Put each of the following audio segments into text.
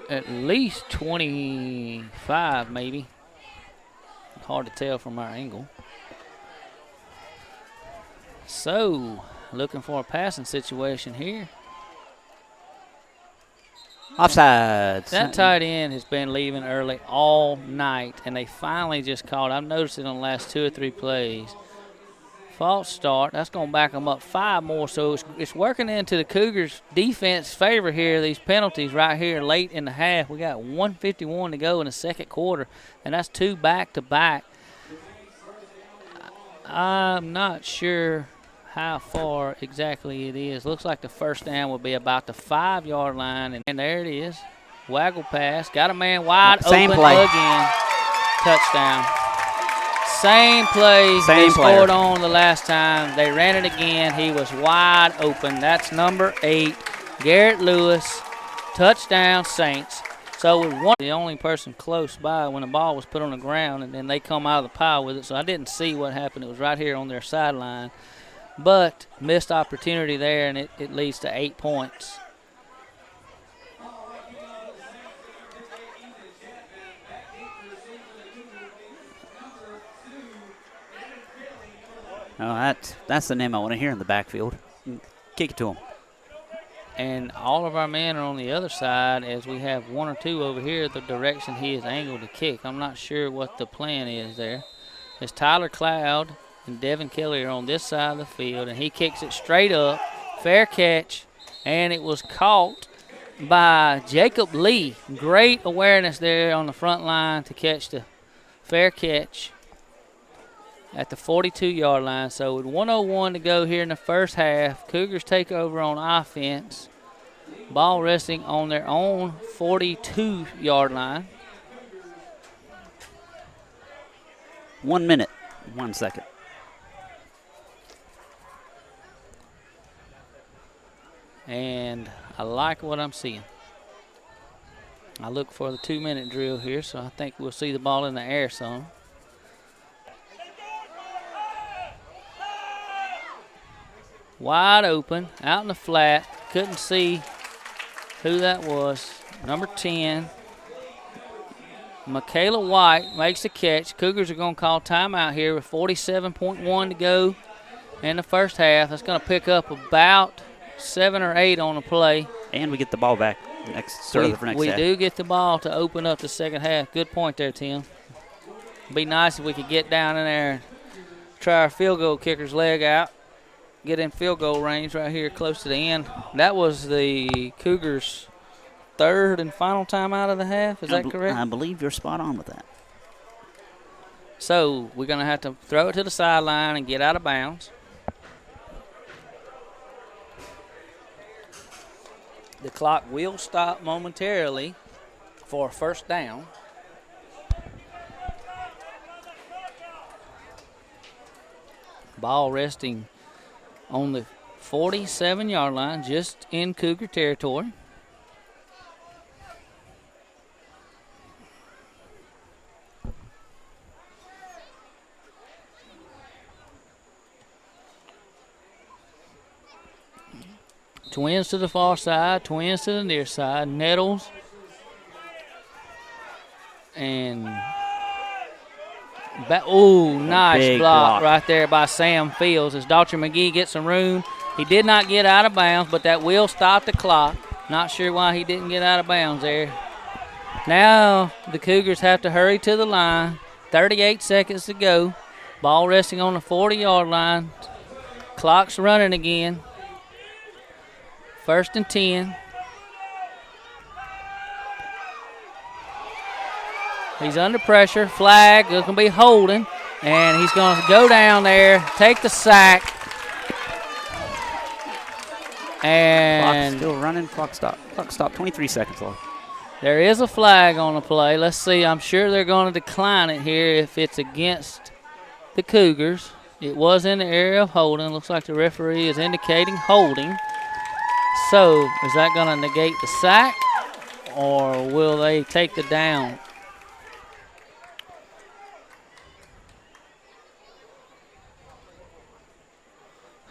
at least 25 maybe. Hard to tell from our angle. So, looking for a passing situation here. Offsides. That tight end has been leaving early all night, and they finally just called. I've noticed it on the last 2 or 3 plays. False start. That's going to back them up 5 more. So it's working into the Cougars' defense favor here, these penalties right here late in the half. We got 1:51 to go in the second quarter, and that's 2 back-to-back. I'm not sure how far exactly it is. Looks like the first down will be about the 5-yard line, and there it is. Waggle pass. Got a man wide Same open play. again. Touchdown. Same play Same they player. scored on the last time. They ran it again. He was wide open. That's number 8, Garrett Lewis. Touchdown, Saints. So with one, the only person close by when the ball was put on the ground, and then they come out of the pile with it. So I didn't see what happened. It was right here on their sideline. But missed opportunity there, and it leads to 8 points. Oh, that's the name I want to hear in the backfield. Kick it to him. And all of our men are on the other side as we have 1 or 2 over here the direction he is angled to kick. I'm not sure what the plan is there. It's Tyler Cloud and Devin Kelly are on this side of the field, and he kicks it straight up. Fair catch, and it was caught by Jacob Lee. Great awareness there on the front line to catch the fair catch at the 42-yard line. So with 1:01 to go here in the first half, Cougars take over on offense. Ball resting on their own 42-yard line. 1 minute, 1 second. And I like what I'm seeing. I look for the 2-minute drill here, so I think we'll see the ball in the air some. Wide open, out in the flat. Couldn't see who that was. Number 10, Michaela White makes the catch. Cougars are going to call timeout here with 47.1 to go in the first half. That's going to pick up about 7 or 8 on the play. And we get the ball back next half. We do get the ball to open up the second half. Good point there, Tim. Be nice if we could get down in there and try our field goal kicker's leg out. Get in field goal range right here close to the end. That was the Cougars' 3rd and final timeout of the half. Is that correct? I believe you're spot on with that. So we're going to have to throw it to the sideline and get out of bounds. The clock will stop momentarily for a first down. Ball resting on the 47-yard line, just in Cougar territory. Twins to the far side, twins to the near side. Nettles and nice block right there by Sam Fields as Dr. McGee gets some room. He did not get out of bounds, but that will stop the clock. Not sure why he didn't get out of bounds there. Now the Cougars have to hurry to the line. 38 seconds to go. Ball resting on the 40-yard line. Clock's running again. 1st and 10. He's under pressure. Flag. There's going to be holding. And he's going to go down there, take the sack. And clock still running. Clock stop. 23 seconds left. There is a flag on the play. Let's see. I'm sure they're going to decline it here if it's against the Cougars. It was in the area of holding. Looks like the referee is indicating holding. So is that going to negate the sack, or will they take the down?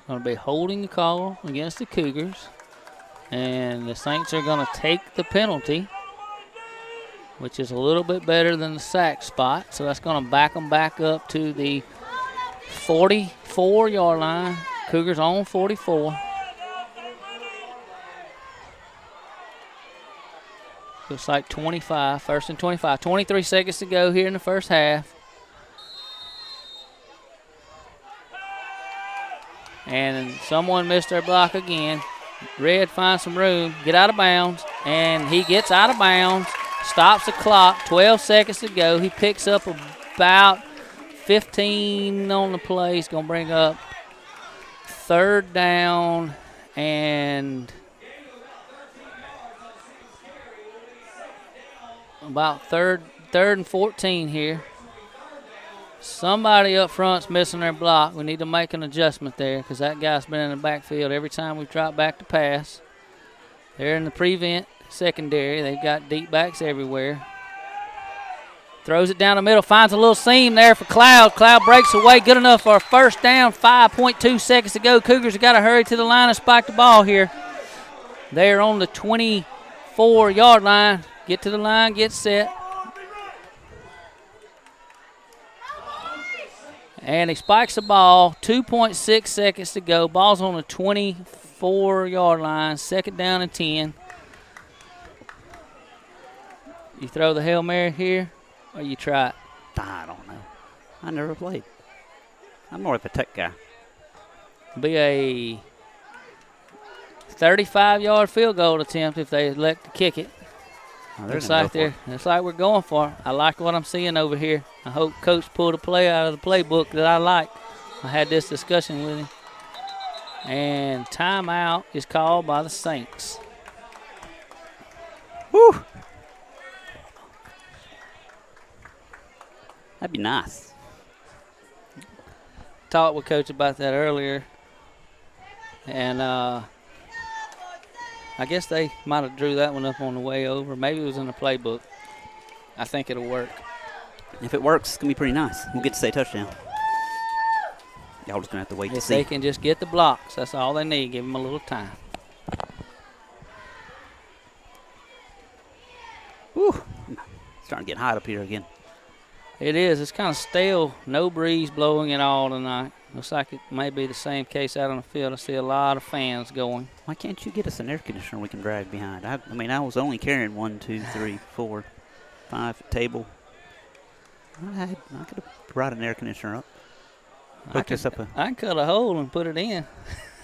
Going to be holding the call against the Cougars, and the Saints are going to take the penalty. which is a little bit better than the sack spot. So that's going to back them back up to the 44-yard line. Cougars on 44. Looks like 25, 1st and 25. 23 seconds to go here in the first half. And someone missed their block again. Red finds some room, get out of bounds, and he gets out of bounds, stops the clock, 12 seconds to go. He picks up about 15 on the play. He's going to bring up 3rd down and about third and 14 here. Somebody up front's missing their block. We need to make an adjustment there because that guy's been in the backfield every time we've dropped back to pass. They're in the prevent secondary. They've got deep backs everywhere. Throws it down the middle, finds a little seam there for Cloud. Cloud breaks away, good enough for a 1st down, 5.2 seconds to go. Cougars have got to hurry to the line and spike the ball here. They're on the 24-yard line. Get to the line, get set. And he spikes the ball, 2.6 seconds to go. Ball's on the 24-yard line, 2nd down and 10. You throw the Hail Mary here, or you try it? I don't know. I never played. I'm more of a tech guy. Be a 35-yard field goal attempt if they elect to kick it. Oh, looks like we're going for it. I like what I'm seeing over here. I hope Coach pulled a play out of the playbook that I like. I had this discussion with him. And timeout is called by the Saints. Woo! That'd be nice. Talked with Coach about that earlier. And I guess they might have drew that one up on the way over. Maybe it was in the playbook. I think it'll work. If it works, it's going to be pretty nice. We'll get to say touchdown. Y'all just going to have to wait to see. If they can just get the blocks, that's all they need. Give them a little time. Whew. Starting to get hot up here again. It is. It's kind of stale. No breeze blowing at all tonight. Looks like it may be the same case out on the field. I see a lot of fans going. Why can't you get us an air conditioner we can drag behind? I mean, I was only carrying 1, 2, 3, 4, 5 table. I could have brought an air conditioner up. I can cut a hole and put it in.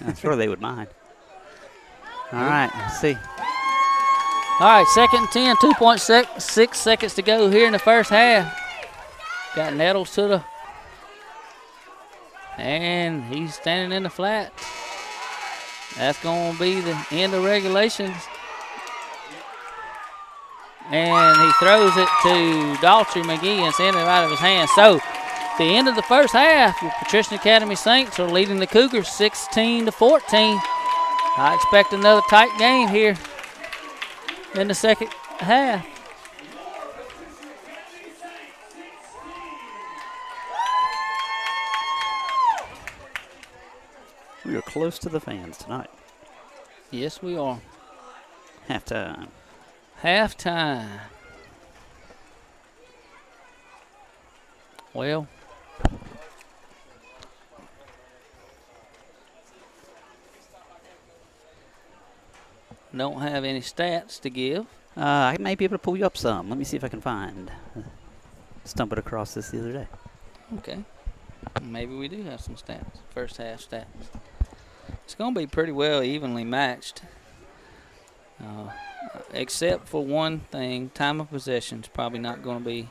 I'm sure they would mind. All right, let's see. All right, 2nd and 10, 2.6 seconds to go here in the first half. Got Nettles to the, and he's standing in the flat. That's going to be the end of regulations. And he throws it to Daltrey McGee and sends it out of his hands. So, the end of the first half, the Patrician Academy Saints are leading the Cougars 16-14. I expect another tight game here in the second half. We are close to the fans tonight. Yes, we are. Halftime. Halftime. Well, don't have any stats to give. I may be able to pull you up some. Let me see if I can find. Stumbled across this the other day. Okay. Maybe we do have some stats. First half stats. It's going to be pretty well evenly matched. Except for one thing, time of possession is probably not going to be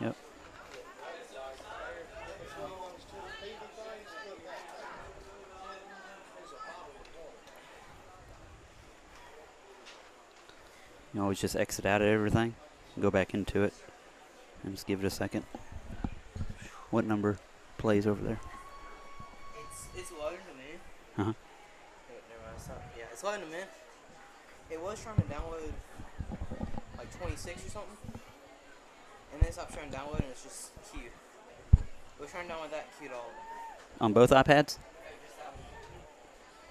Yep. You always just exit out of everything, go back into it, and just give it a second. What number plays over there? It's loading to me. Uh-huh. Yeah, it's loading to me. It was trying to download like 26 or something, and then they stopped showing download and it's just queue. We're trying to download that queued all. On both iPads?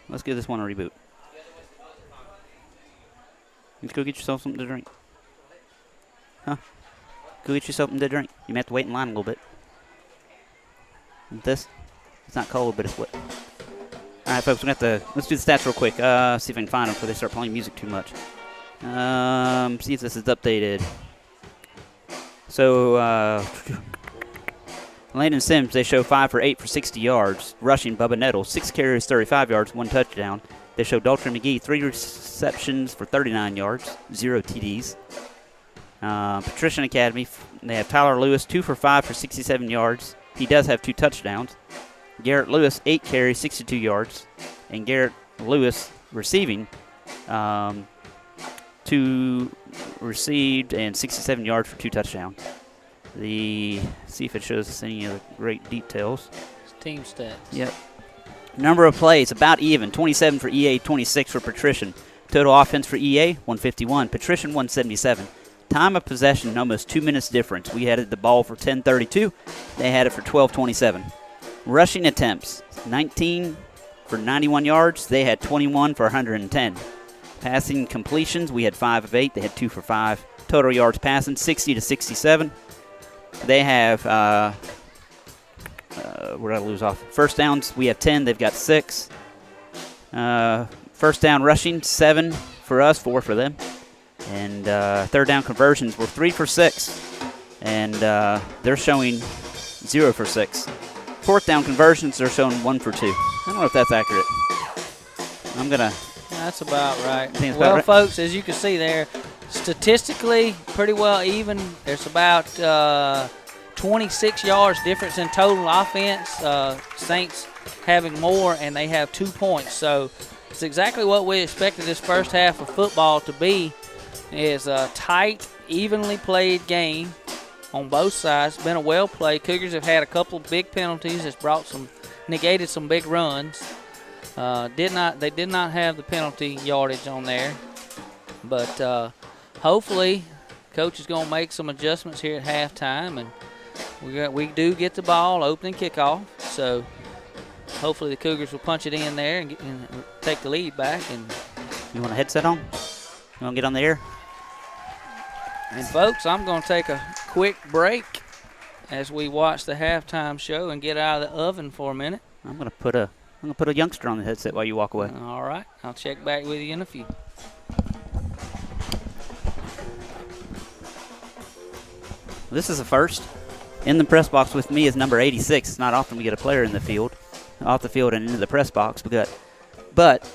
Let's give this one a reboot. Let's go get yourself something to drink. Huh? Go get you something to drink. You may have to wait in line a little bit. And this? It's not cold, but it's wet. All right, folks, let's do the stats real quick. See if I can find them before they start playing music too much. See if this is updated. So, Landon Sims, they show 5 for 8 for 60 yards. Rushing, Bubba Nettles, 6 carries, 35 yards, 1 touchdown. They show Dalton McGee, 3 receptions for 39 yards, 0 TDs. Patrician Academy, they have Tyler Lewis, 2 for 5 for 67 yards. He does have 2 touchdowns. Garrett Lewis, 8 carries, 62 yards. And Garrett Lewis receiving, 2 received and 67 yards for 2 touchdowns. See if it shows us any other great details. It's team stats. Yep. Number of plays, about even. 27 for EA, 26 for Patrician. Total offense for EA, 151. Patrician, 177. Time of possession, almost 2 minutes difference. We had the ball for 10:32. They had it for 12:27. Rushing attempts, 19 for 91 yards. They had 21 for 110. Passing completions, we had 5 of 8. They had 2 for 5. Total yards passing, 60 to 67. They have, where did I lose off? First downs, we have 10. They've got 6. First down rushing, 7 for us, 4 for them. And third down conversions were 3 for 6. And they're showing 0 for 6. Fourth down conversions, they're showing 1 for 2. I don't know if that's accurate. That's about right. Well, right. Folks, as you can see there, statistically, pretty well even. There's about 26 yards difference in total offense. Saints having more, and they have 2 points. So it's exactly what we expected this first half of football to be. Is a tight, evenly played game on both sides. It's been a well played. Cougars have had a couple of big penalties that's negated some big runs. They did not have the penalty yardage on there, but hopefully, coach is going to make some adjustments here at halftime, and we do get the ball opening kickoff. So hopefully the Cougars will punch it in there and take the lead back. And you want a headset on? You want to get on the air? And folks, I'm going to take a quick break as we watch the halftime show and get out of the oven for a minute. I'm going to put a youngster on the headset while you walk away. All right. I'll check back with you in a few. This is a first. In the press box with me is number 86. It's not often we get a player in the field, off the field and into the press box. But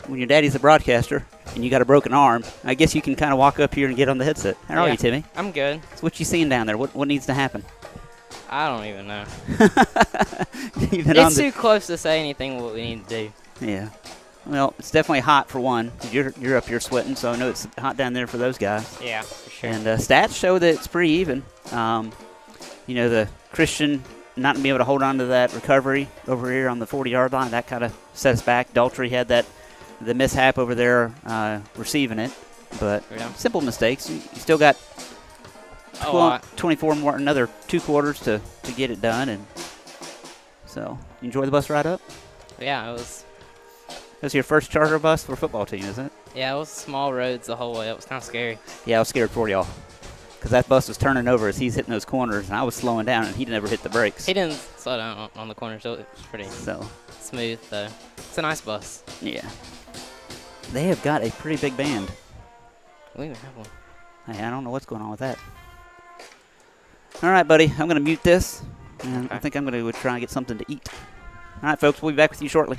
when your daddy's a broadcaster and you got a broken arm, I guess you can kind of walk up here and get on the headset. How are you, Timmy? I'm good. So what you seeing down there? What needs to happen? I don't even know. It's too close to say anything what we need to do. Yeah. Well, it's definitely hot for one. You're up here sweating, so I know it's hot down there for those guys. Yeah, for sure. And stats show that it's pretty even. The Christian not being able to hold on to that recovery over here on the 40-yard line, that kind of set us back. Daltrey had the mishap over there receiving it. But simple mistakes. You still got 24 more, another 2 quarters to get it done. And so, you enjoy the bus ride up? Yeah, it was. It was your first charter bus for a football team, isn't it? Yeah, it was small roads the whole way. It was kind of scary. Yeah, I was scared for y'all. Because that bus was turning over as he's hitting those corners, and I was slowing down, and he never hit the brakes. He didn't slow down on the corner, so it was pretty smooth, though. It's a nice bus. Yeah. They have got a pretty big band. We even have one. Hey, I don't know what's going on with that. All right, buddy, I'm going to mute this, and Okay. I think I'm going to try and get something to eat. All right, folks, we'll be back with you shortly.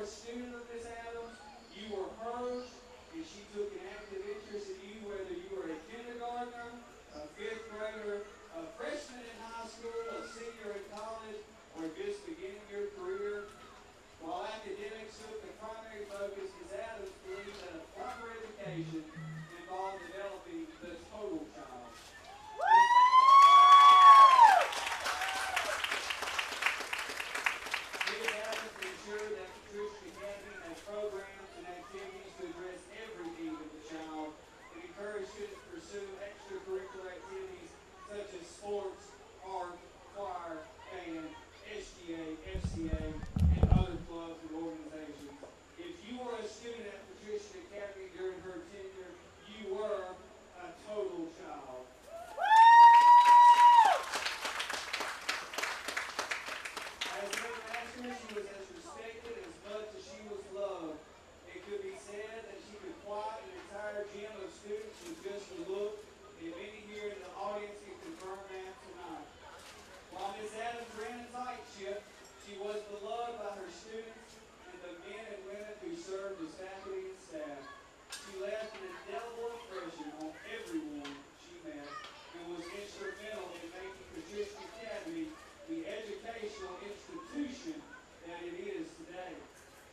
a student of Miss Adams, you were hers, and she took an active interest in you, whether you were a kindergartner, a fifth grader, a freshman in high school, a senior in college, or just beginning your career. While academics took the primary focus, Ms. Adams believed that a proper education involved developing the total child. Ms. Adams ensured that Patrician Academy had programs and activities to address every need of the child and encouraged students to pursue extracurricular activities such as sports, art, choir, band, SGA, FCA, and other clubs and organizations. If you were a student at Patrician Academy during her tenure, you were a total child. As headmaster, she was as respected as much as she was loved. It could be said that she could quiet an entire gym of students with just a look, and many here in the audience can confirm that tonight. While Miss Adams ran a tight ship, she was beloved by her students and the men and women who served as faculty and staff. She left an indelible impression on everyone she met and was instrumental in making Patrician Academy the educational institution that it is today.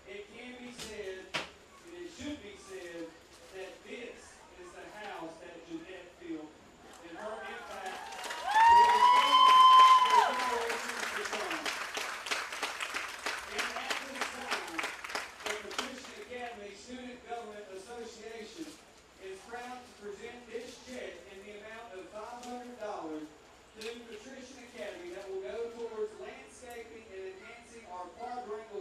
It can be said, and it should be said, that this is the house that Jeanette built, and her impact will be for generations to come. And at this time, the Patrician Academy Student Government Association is proud to present this check in the amount of $500 to Patrician Academy that will go towards landscaping and enhancing our quadrangle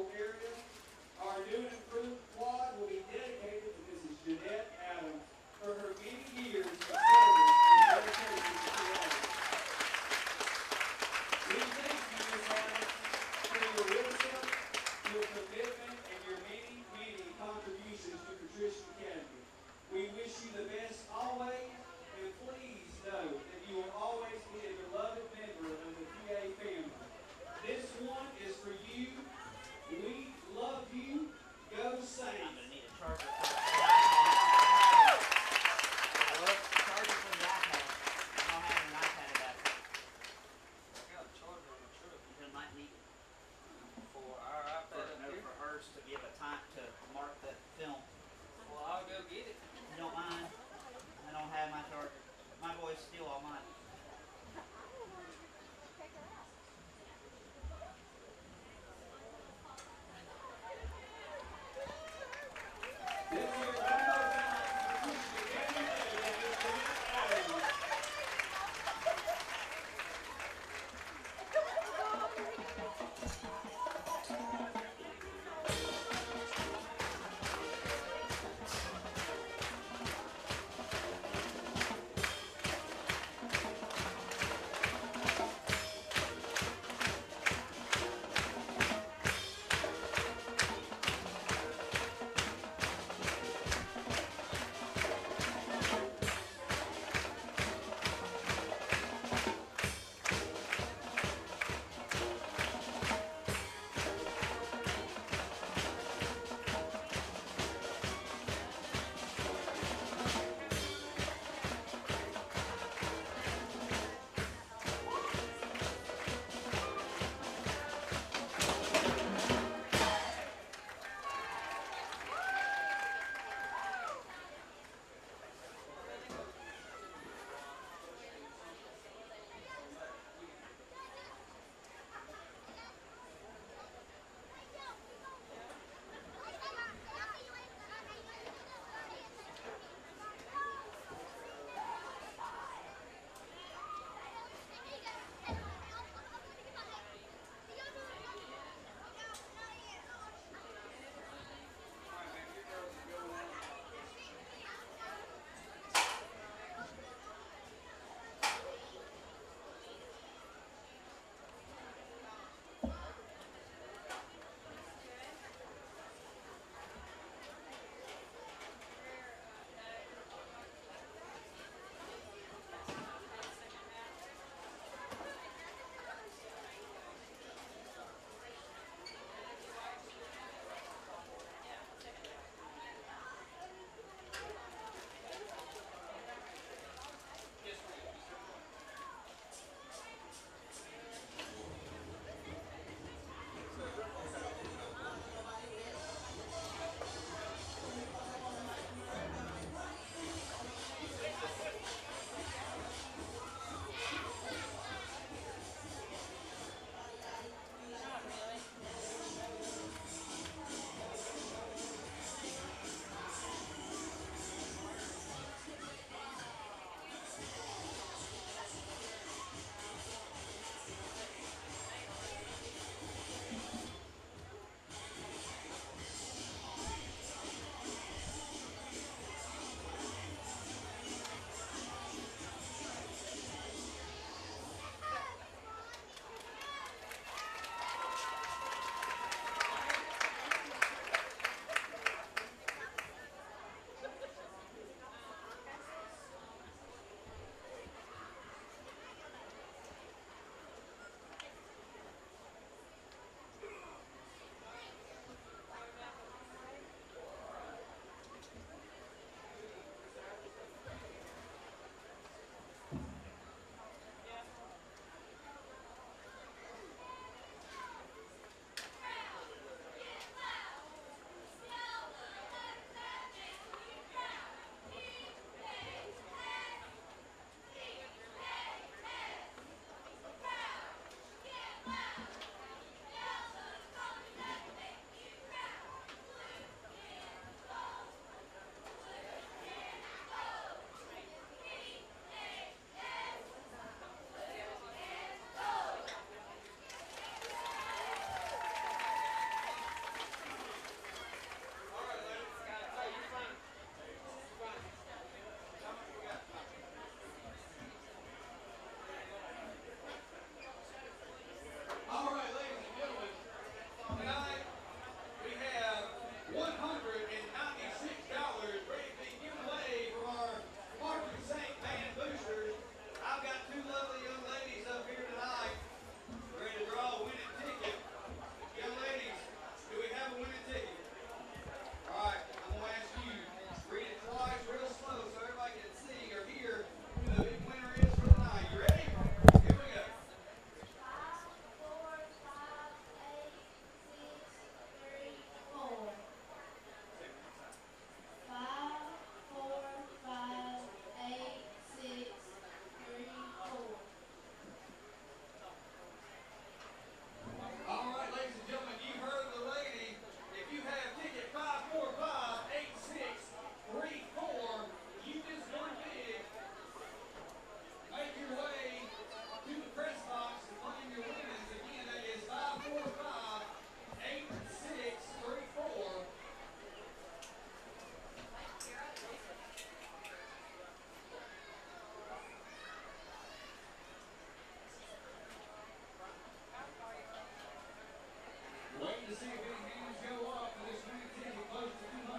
to see if any hands go up for this winning ticket close to $200.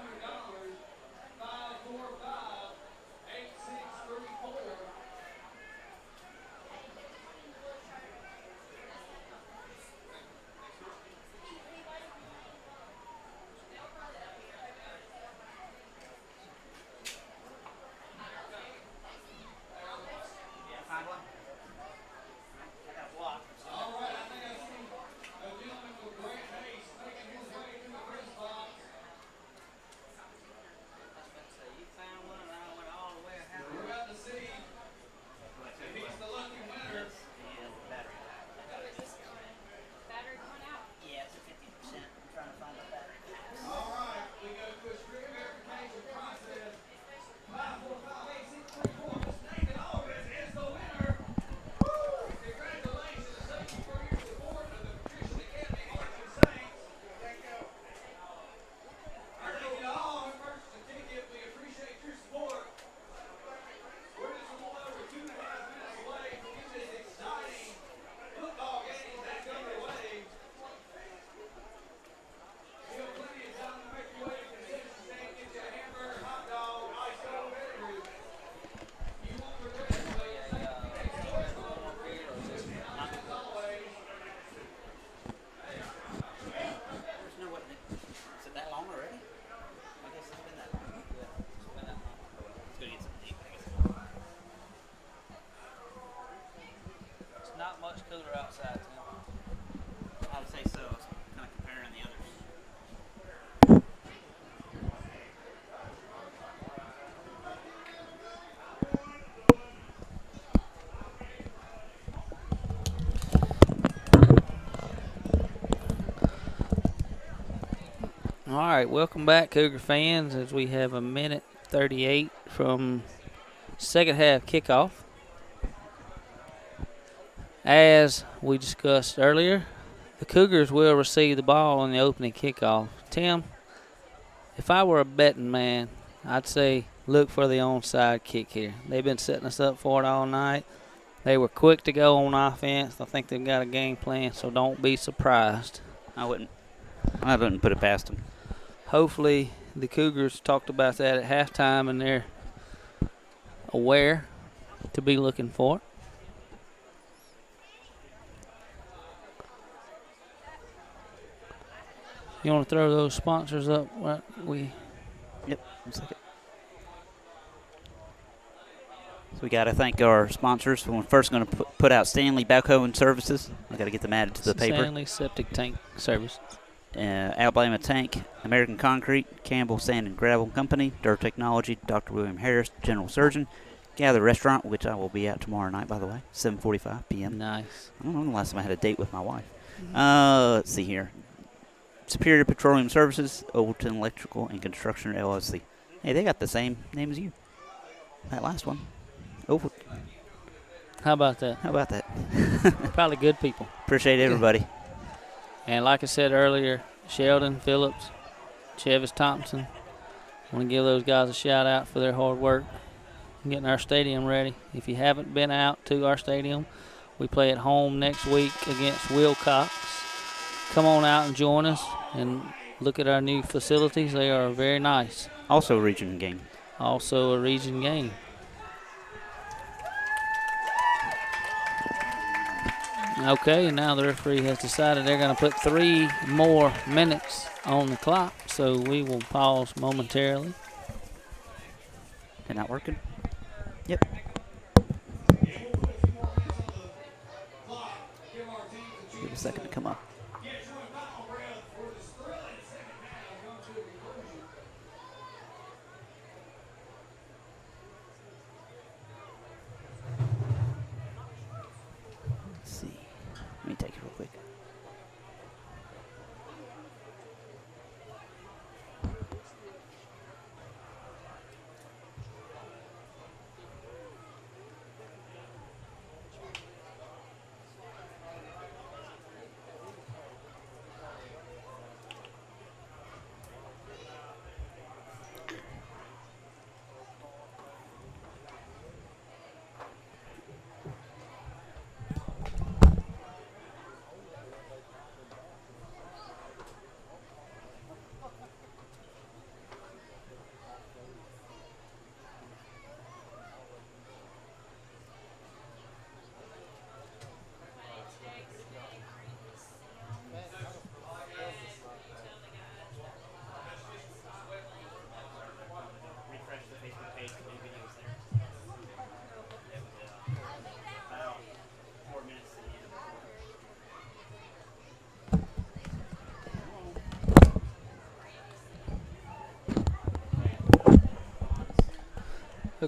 545 8634. All right, welcome back, Cougar fans, as we have a minute 38 from second half kickoff. As we discussed earlier, the Cougars will receive the ball on the opening kickoff. Tim, if I were a betting man, I'd say look for the onside kick here. They've been setting us up for it all night. They were quick to go on offense. I think they've got a game plan, so don't be surprised. I wouldn't put it past them. Hopefully the Cougars talked about that at halftime, and they're aware to be looking for it. You want to throw those sponsors up? Yep, 1 second. So we got to thank our sponsors. We're first going to put out Stanley Backhoe and Services. I got to get them added to the paper. Stanley Septic Tank Services. Alabama Tank, American Concrete, Campbell Sand and Gravel Company, Dirt Technology, Dr. William Harris, General Surgeon, Gather Restaurant, which I will be at tomorrow night, by the way, 7:45 p.m. Nice. I don't know the last time I had a date with my wife. Let's see here. Superior Petroleum Services, Overton Electrical and Construction LLC. Hey, they got the same name as you. That last one. How about that? How about that? Probably good people. Appreciate everybody. And like I said earlier, Sheldon Phillips, Chevis Thompson, I want to give those guys a shout out for their hard work getting our stadium ready. If you haven't been out to our stadium, we play at home next week against Wilcox. Come on out and join us and look at our new facilities. They are very nice. Also a region game. Also a region game. Okay, now the referee has decided they're going to put 3 more minutes on the clock, so we will pause momentarily. They're not working? Yep. Give it a second to come up. Let me take it real quick.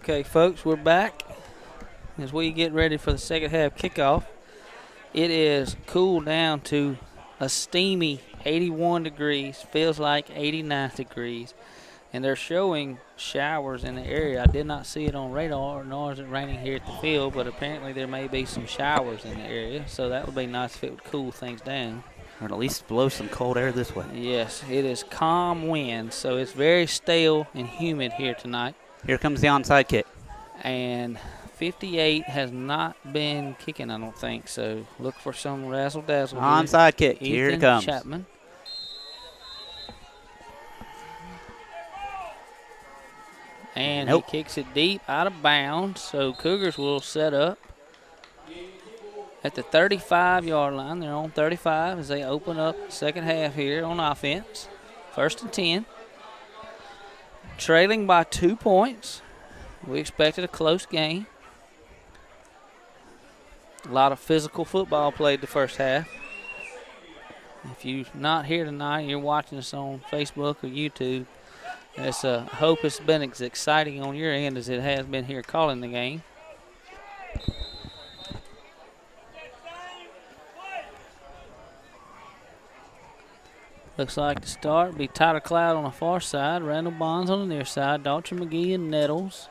Okay, folks, we're back as we get ready for the second half kickoff. It is cooled down to a steamy 81 degrees, feels like 89 degrees, and they're showing showers in the area. I did not see it on radar, nor is it raining here at the field, but apparently there may be some showers in the area, so that would be nice if it would cool things down. Or at least blow some cold air this way. Yes, it is calm wind, so it's very stale and humid here tonight. Here comes the onside kick. And 58 has not been kicking, I don't think, so look for some razzle-dazzle. Onside kick. Ethan Here it comes. Chapman. And Nope. he kicks it deep out of bounds, so Cougars will set up at the 35-yard line. They're on 35 as they open up second half here on offense. 1st and 10. Trailing by 2 points. We expected a close game. A lot of physical football played the first half. If you're not here tonight, you're watching us on Facebook or YouTube, I hope it's been as exciting on your end as it has been here calling the game. Looks like the start will be Tyler Cloud on the far side, Randall Bonds on the near side, Dalton McGee and Nettles,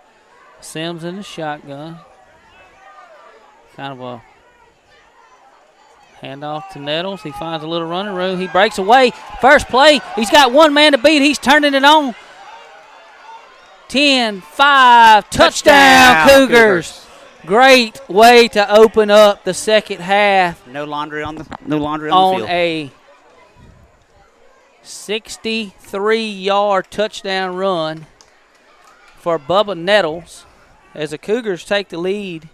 Sims in the shotgun. Kind of a handoff to Nettles. He finds a little running room. He breaks away. First play. He's got one man to beat. He's turning it on. 10-5. Touchdown, Cougars. Great way to open up the second half. No laundry on the field. On a 63-yard touchdown run for Bubba Nettles as the Cougars take the lead.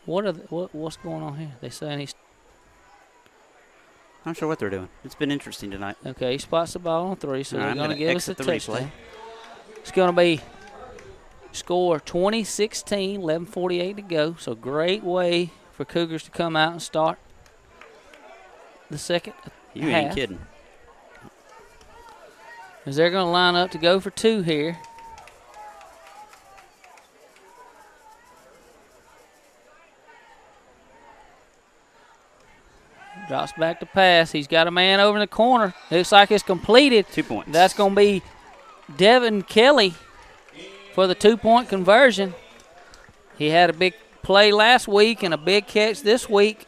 What's going on here? They saying he's. I'm not sure what they're doing. It's been interesting tonight. Okay, he spots the ball on 3, so they're going to give us a touchdown. Replay. It's going to be score 20-16, 11:48 to go. So great way for Cougars to come out and start the second You half. ain't kidding. As they're going to line up to go for 2 here. Drops back to pass. He's got a man over in the corner. Looks like it's completed. 2 points. That's going to be Devin Kelly for the 2-point conversion. He had a big play last week and a big catch this week.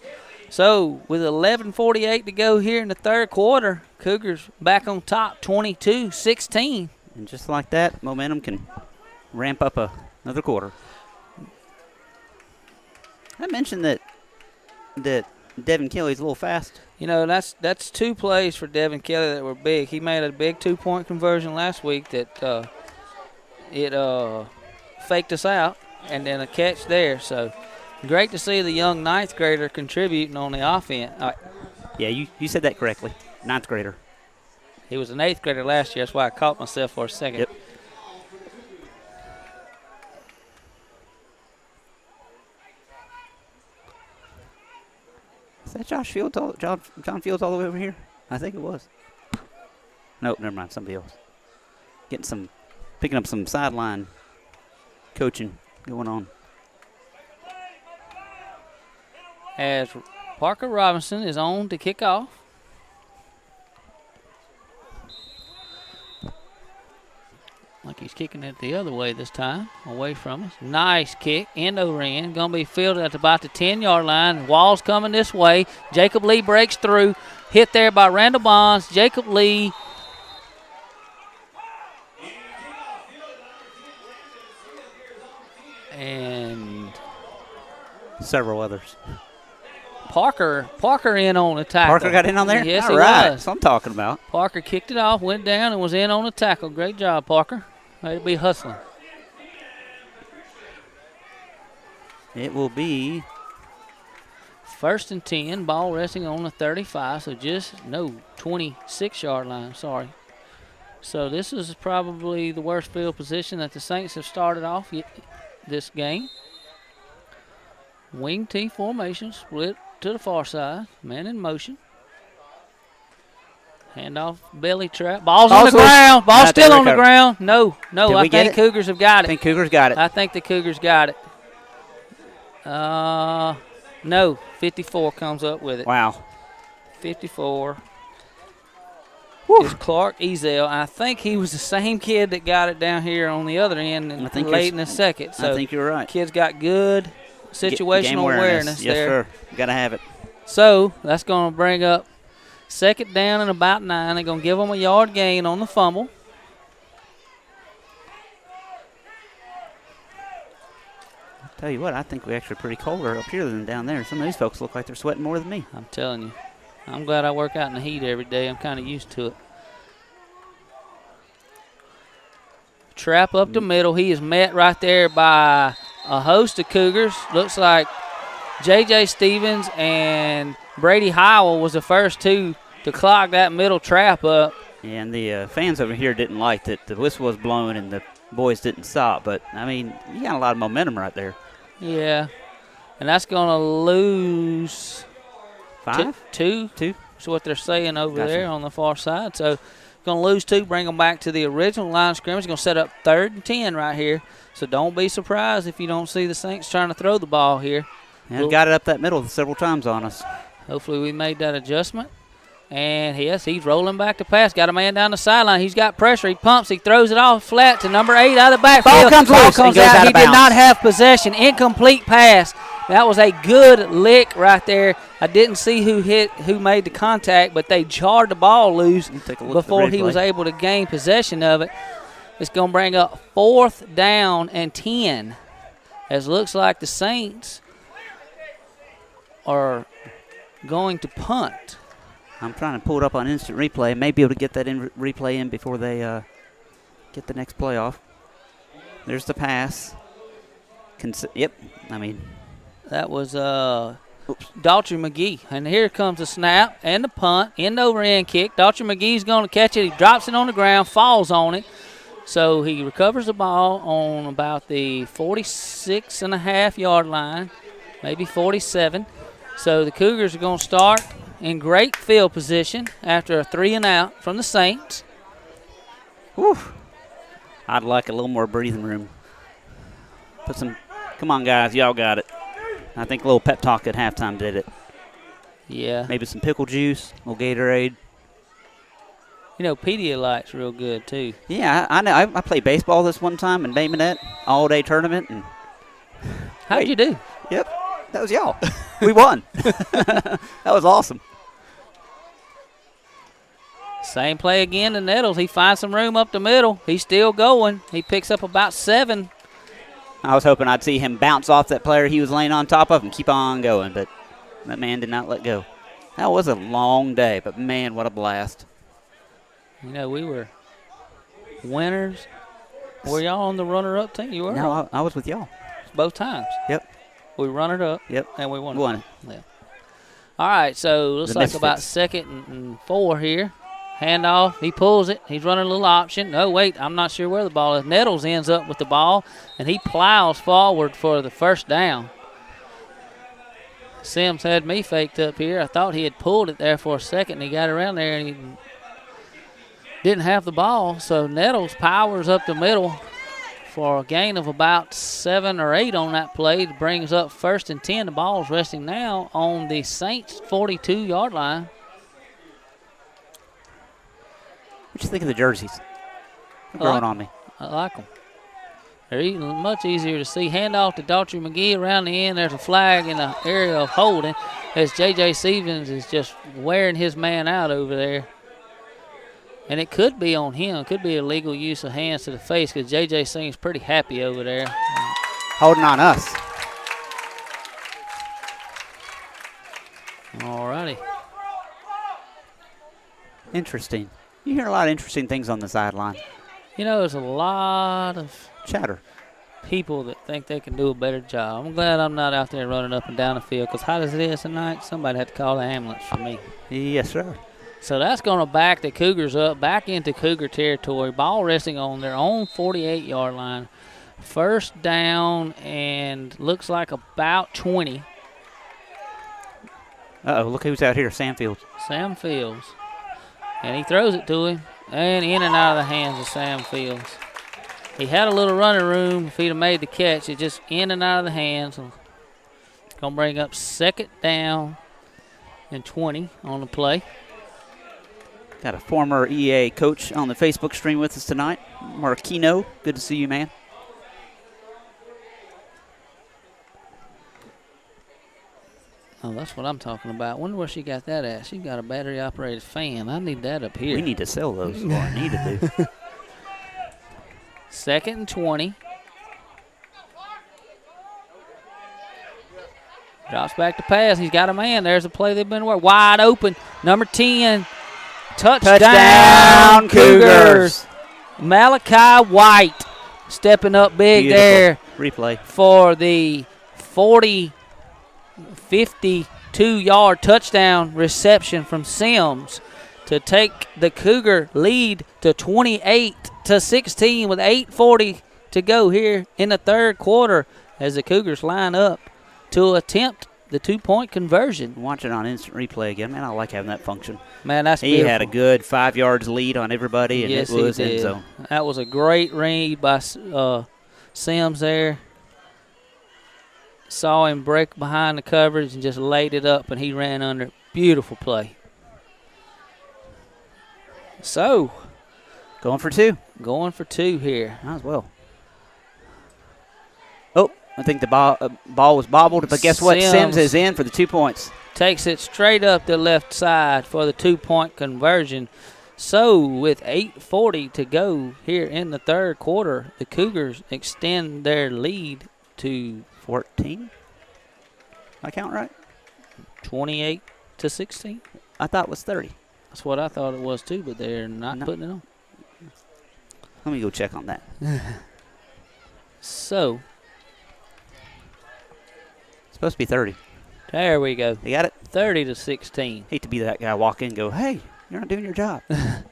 So with 11:48 to go here in the third quarter, Cougars back on top, 22-16. And just like that, momentum can ramp up another quarter. I mentioned that Devin Kelly's a little fast. You know, that's 2 plays for Devin Kelly that were big. He made a big 2-point conversion last week that it faked us out, and then a catch there. So great to see the young 9th grader contributing on the offense. Yeah, you said that correctly. 9th grader. He was an 8th grader last year. That's why I caught myself for a second. Yep. Is that Josh Fields? John Fields all the way over here? I think it was. Nope, never mind. Somebody else. Picking up some sideline coaching going on. As Parker Robinson is on to kick off. Like he's kicking it the other way this time, away from us. Nice kick, end over end. Going to be fielded at about the 10-yard line. Wall's coming this way. Jacob Lee breaks through. Hit there by Randall Bonds. Jacob Lee. And several others. Parker in on the tackle. Parker got in on there? Yes, all he right. was. That's what I'm talking about. Parker kicked it off, went down, and was in on the tackle. Great job, Parker. Way to be hustling. It will be 1st and 10, ball resting on the 35, so 26-yard line, sorry. So this is probably the worst field position that the Saints have started off this game. Wing T formation, split to the far side, man in motion. Handoff, belly trap. Ball's on the ground. Ball's still on the ground. No. I think Cougars have got it. I think Cougars got it. I think the Cougars got it. No. 54 comes up with it. Wow. 54 is Clark Ezel. I think he was the same kid that got it down here on the other end and late in the second. So I think you're right. Kid's got good situational awareness yes, there. Yes, sir. Got to have it. So that's going to bring up second down and about 9. They're going to give them a yard gain on the fumble. I'll tell you what, I think we're actually pretty colder up here than down there. Some of these folks look like they're sweating more than me. I'm telling you. I'm glad I work out in the heat every day. I'm kind of used to it. Trap up the middle. He is met right there by a host of Cougars. Looks like J.J. Stevens and Brady Howell was the first two to clog that middle trap up. And the fans over here didn't like that the whistle was blowing and the boys didn't stop. But, I mean, you got a lot of momentum right there. Yeah. And that's going to lose 5? Two. That's what they're saying over there on the far side. So, going to lose 2, bring them back to the original line of scrimmage. Going to set up 3rd and 10 right here. So, don't be surprised if you don't see the Saints trying to throw the ball here. And got it up that middle several times on us. Hopefully we made that adjustment. And, yes, he's rolling back to pass. Got a man down the sideline. He's got pressure. He pumps. He throws it off flat to number 8 out of the backfield. Ball comes loose and goes out He of bounds. did not have possession. Incomplete pass. That was a good lick right there. I didn't see who made the contact, but they jarred the ball loose before he was able to gain possession of it. It's going to bring up 4th down and 10, as it looks like the Saints are going to punt. I'm trying to pull it up on instant replay. May be able to get that replay in before they get the next play off. There's the pass. That was Daughtry McGee. And here comes the snap and the punt, end-over-end kick. Daughtry McGee's going to catch it. He drops it on the ground, falls on it. So he recovers the ball on about the 46.5-yard line, maybe 47. So the Cougars are going to start in great field position after a 3-and-out from the Saints. Whew. I'd like a little more breathing room. Come on, guys, y'all got it. I think a little pep talk at halftime did it. Yeah. Maybe some pickle juice, a little Gatorade. You know, Pedialyte's real good, too. Yeah, I know. I played baseball this one time in Bay Minette, all-day tournament. And how'd you do? Yep, that was y'all. We won. That was awesome. Same play again to Nettles. He finds some room up the middle. He's still going. He picks up about 7. I was hoping I'd see him bounce off that player he was laying on top of and keep on going, but that man did not let go. That was a long day, but, man, what a blast. You know, we were winners. Were y'all on the runner-up team? You were? No, I was with y'all. Both times. Yep. We runner-up. Yep. And we won it. Yeah. All right, so looks like about 2nd and 4 here. Handoff. He pulls it. He's running a little option. Oh, wait, I'm not sure where the ball is. Nettles ends up with the ball, and he plows forward for the first down. Sims had me faked up here. I thought he had pulled it there for a second, and he got around there, and he didn't have the ball. So Nettles powers up the middle for a gain of about 7 or 8 on that play. It brings up 1st and 10. The ball's resting now on the Saints' 42-yard line. What you think of the jerseys? They're growing on me. I like them. They're much easier to see. Handoff to Daughtry McGee around the end. There's a flag in the area of holding as J.J. Stevens is just wearing his man out over there. And it could be on him. It could be illegal use of hands to the face because J.J. seems pretty happy over there. Holding on us. All righty. Interesting. You hear a lot of interesting things on the sideline. You know, there's a lot of chatter. People that think they can do a better job. I'm glad I'm not out there running up and down the field because hot as it is tonight, somebody had to call the ambulance for me. Yes, sir. So that's going to back the Cougars up, back into Cougar territory. Ball resting on their own 48-yard line. 1st down and looks like about 20. Uh-oh, look who's out here, Sam Fields. Sam Fields. And he throws it to him. And in and out of the hands of Sam Fields. He had a little running room if he'd have made the catch. It just in and out of the hands. Going to bring up 2nd down and 20 on the play. Got a former EA coach on the Facebook stream with us tonight. Marquino, good to see you, man. Oh, that's what I'm talking about. Wonder where she got that at. She got a battery-operated fan. I need that up here. We need to sell those. Or I need to do. 2nd and 20. Drops back to pass. He's got a man. There's a play they've been working. Wide open. Number 10. Touchdown Cougars. Malachi White stepping up big. Beautiful. There. Replay. For the 52-yard touchdown reception from Sims to take the Cougar lead to 28-16 with 8:40 to go here in the 3rd quarter as the Cougars line up to attempt the 2-point conversion. Watch it on instant replay again. Man, I like having that function. Man, that's He beautiful. had a good 5 yards lead on everybody, and yes, it was he did. end zone. That was a great read by Sims there. Saw him break behind the coverage and just laid it up, and he ran under it. Beautiful play. So, going for 2. Going for 2 here. Might as well. Oh, I think the ball was bobbled, but guess what? Sims is in for the 2 points. Takes it straight up the left side for the 2-point conversion. So, with 8:40 to go here in the 3rd quarter, the Cougars extend their lead to 14. I count right? 28-16. I thought it was 30. That's what I thought it was too, but they're not putting it on. Let me go check on that. So, it's supposed to be 30. There we go. You got it? 30-16. Hate to be that guy walk in and go, hey, you're not doing your job. Because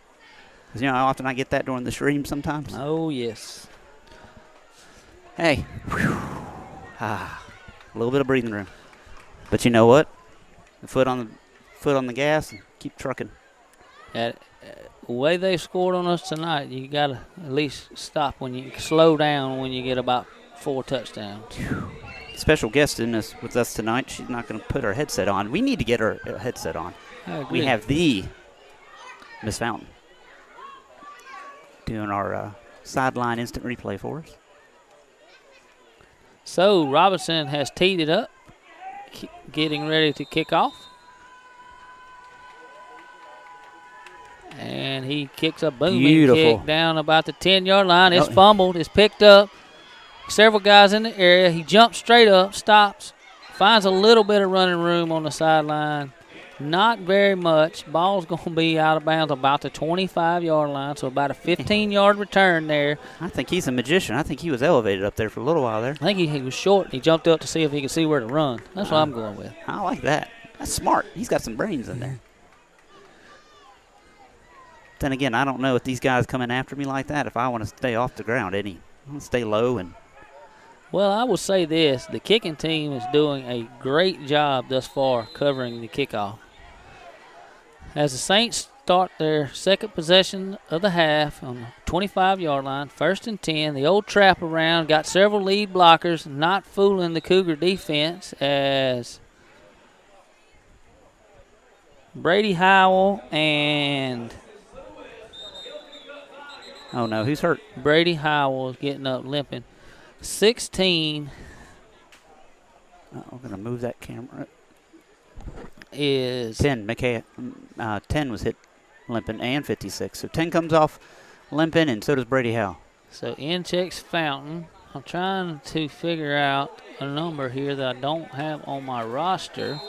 you know how often I get that during the stream sometimes? Oh, yes. Hey. A little bit of breathing room. But you know what? The foot on the gas and keep trucking. The way they scored on us tonight, you got to at least stop when you slow down when you get about 4 touchdowns. Special guest with us tonight. She's not going to put her headset on. We need to get her headset on. We have the Miss Fountain doing our sideline instant replay for us. So Robinson has teed it up, getting ready to kick off. And he kicks a booming kick down about the 10-yard line. It's fumbled. It's picked up. Several guys in the area. He jumps straight up, stops, finds a little bit of running room on the sideline. Not very much. Ball's going to be out of bounds about the 25-yard line, so about a 15-yard return there. I think he's a magician. I think he was elevated up there for a little while there. I think he was short. He jumped up to see if he could see where to run. That's what I'm going with. I like that. That's smart. He's got some brains in there. Then again, I don't know if these guys coming after me like that, if I want to stay off the ground any. I want to stay low. Well, I will say this. The kicking team is doing a great job thus far covering the kickoff. As the Saints start their second possession of the half on the 25-yard line, 1st and 10, the old trap around, got several lead blockers, not fooling the Cougar defense as Brady Howell and oh no, who's hurt? Brady Howell is getting up limping. 16 I'm going to move that camera. Is 10. 10 was hit limping and 56. So 10 comes off limping, and so does Brady Howell. So in checks Fountain. I'm trying to figure out a number here that I don't have on my roster.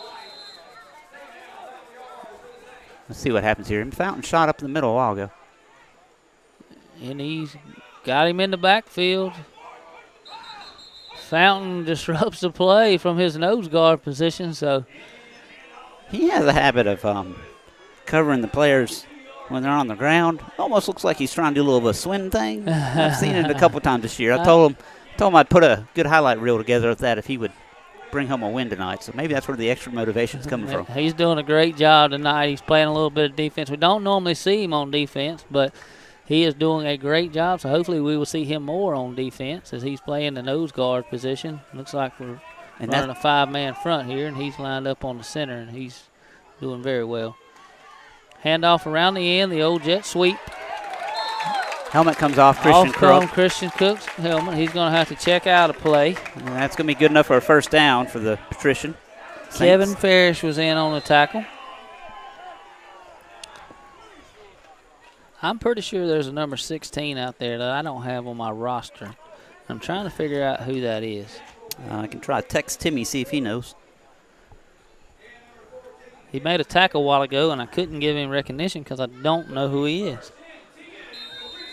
Let's see what happens here. Fountain shot up in the middle a while ago. And he's got him in the backfield. Fountain disrupts the play from his nose guard position, so he has a habit of covering the players when they're on the ground. Almost looks like he's trying to do a little bit of a swing thing. I've seen it a couple times this year. I told him I'd put a good highlight reel together of that if he would bring home a win tonight. So maybe that's where the extra motivation is coming from. He's doing a great job tonight. He's playing a little bit of defense. We don't normally see him on defense, but he is doing a great job. So hopefully we will see him more on defense as he's playing the nose guard position. Looks like we're running a 5-man front here, and he's lined up on the center, and he's doing very well. Handoff around the end, the old jet sweep. Helmet comes off Christian Cook. Off Christian Cook's helmet. He's going to have to check out a play. And that's going to be good enough for a first down for the Patrician Saints. Kevin Farish was in on the tackle. I'm pretty sure there's a number 16 out there that I don't have on my roster. I'm trying to figure out who that is. I can try to text Timmy, see if he knows. He made a tackle a while ago, and I couldn't give him recognition because I don't know who he is.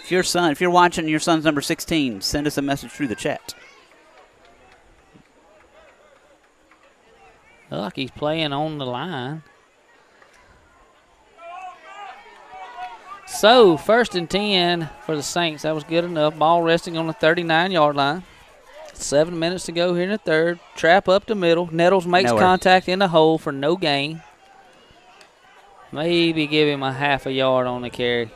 If you're watching your son's number 16, send us a message through the chat. Look like he's playing on the line. So, 1st and 10 for the Saints. That was good enough. Ball resting on the 39-yard line. 7 minutes to go here in the third. Trap up the middle. Nettles makes contact in the hole for no gain. Maybe give him a half a yard on the carry.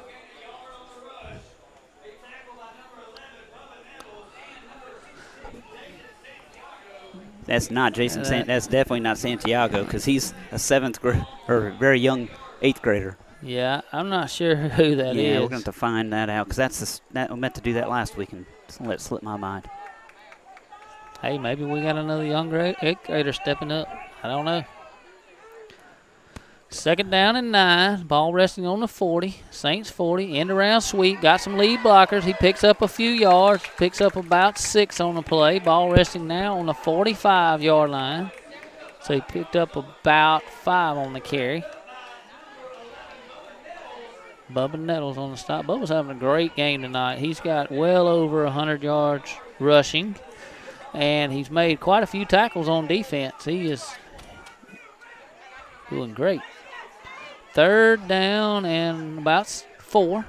That's not Jason. That's definitely not Santiago because he's a very young 8th grader. Yeah, I'm not sure who that is. Yeah, we're going to have to find that out because I meant to do that last week and let it slip my mind. Hey, maybe we got another young 8th grader stepping up. I don't know. 2nd down and 9. Ball resting on the 40. Saints 40. End around sweep. Got some lead blockers. He picks up a few yards. Picks up about 6 on the play. Ball resting now on the 45-yard line. So he picked up about 5 on the carry. Bubba Nettles on the stop. Bubba's having a great game tonight. He's got well over 100 yards rushing. And he's made quite a few tackles on defense. He is doing great. 3rd down and about 4.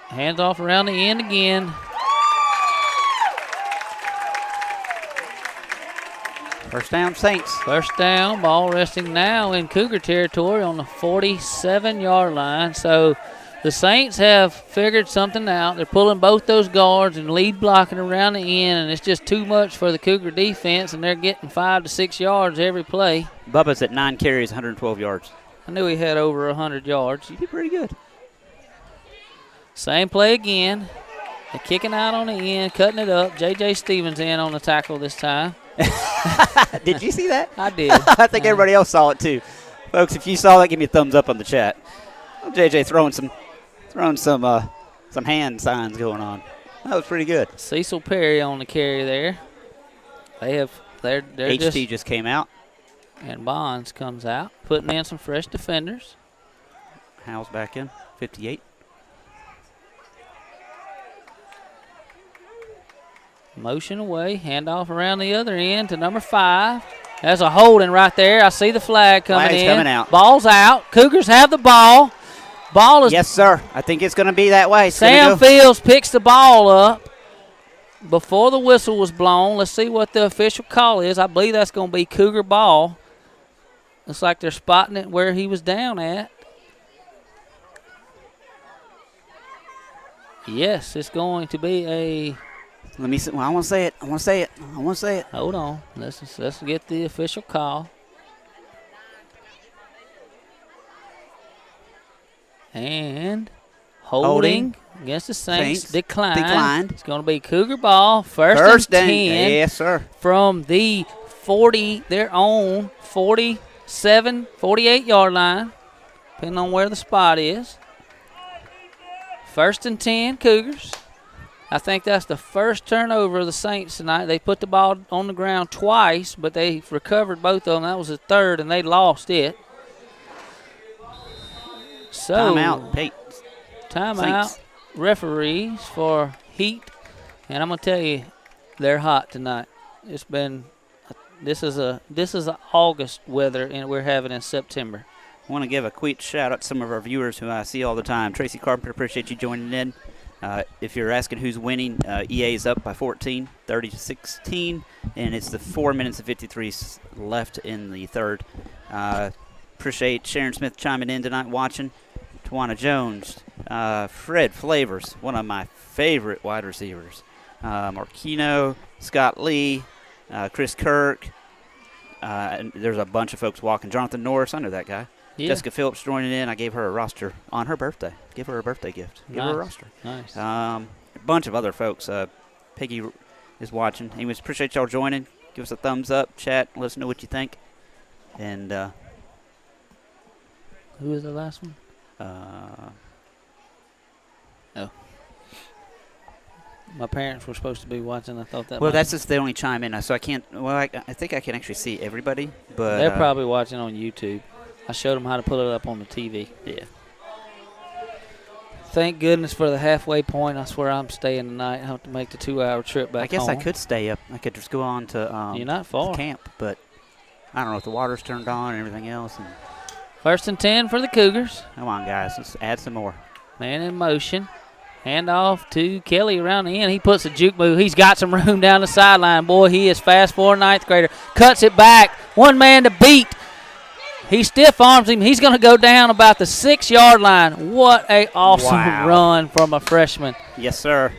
Hands off around the end again. First down, Saints. First down, ball resting now in Cougar territory on the 47-yard line. So the Saints have figured something out. They're pulling both those guards and lead blocking around the end, and it's just too much for the Cougar defense, and they're getting 5 to 6 yards every play. Bubba's at 9 carries, 112 yards. I knew he had over 100 yards. He did pretty good. Same play again. They're kicking out on the end, cutting it up. J.J. Stevens in on the tackle this time. Did you see that? I did. I think everybody else saw it too. Folks, if you saw that, give me a thumbs up on the chat. JJ throwing some hand signs going on. That was pretty good. Cecil Perry on the carry there. They're HT just came out. And Bonds comes out, putting in some fresh defenders. Howell's back in, 58. Motion away, handoff around the other end to number 5. There's a holding right there. I see the flag coming in. Coming out. Ball's out. Cougars have the ball. Ball is. Yes, sir. I think it's going to be that way. Sam Fields picks the ball up before the whistle was blown. Let's see what the official call is. I believe that's going to be Cougar ball. Looks like they're spotting it where he was down at. Yes, it's going to be a. Let me see. Well, I want to say it. Hold on. Let's get the official call. And holding against the Saints declined. It's going to be Cougar ball. First and 10. Yes, sir. From the 40, their own 47, 48-yard line, depending on where the spot is. 1st and 10, Cougars. I think that's the first turnover of the Saints tonight. They put the ball on the ground twice, but they recovered both of them. That was the third, and they lost it. So timeout, Pete. Timeout. Saints. Referees for heat, and I'm gonna tell you, they're hot tonight. It's been this is a August weather, and we're having in September. I want to give a quick shout out to some of our viewers who I see all the time. Tracy Carpenter, appreciate you joining in. If you're asking who's winning, EA is up by 14, 30-16, and it's the 4 minutes and 53 left in the third. Appreciate Sharon Smith chiming in tonight, watching. Tawana Jones, Fred Flavors, one of my favorite wide receivers. Marquino, Scott Lee, Chris Kirk. And there's a bunch of folks walking. Jonathan Norris, I know that guy. Yeah. Jessica Phillips joining in. I gave her a roster on her birthday. Give her a birthday gift. Give her a roster. Nice. A bunch of other folks. Peggy is watching. Anyways, appreciate y'all joining. Give us a thumbs up, chat, let us know what you think. And who was the last one? My parents were supposed to be watching. I thought that. Well, that's just they only chime in, so I can't. Well, I think I can actually see everybody, but they're probably watching on YouTube. I showed them how to put it up on the TV. Yeah. Thank goodness for the halfway point. I swear I'm staying tonight. I have to make the 2-hour trip back home. I guess I could stay up. I could just go on to You're not far. camp, but I don't know if the water's turned on and everything else. And 1st and 10 for the Cougars. come on, guys, let's add some more. Man in motion. Hand off to Kelly around the end. He puts a juke move. He's got some room down the sideline. Boy, he is fast for a 9th grader. Cuts it back. One man to beat. He stiff arms him. He's going to go down about the 6-yard line. What a awesome run from a freshman. Yes, sir.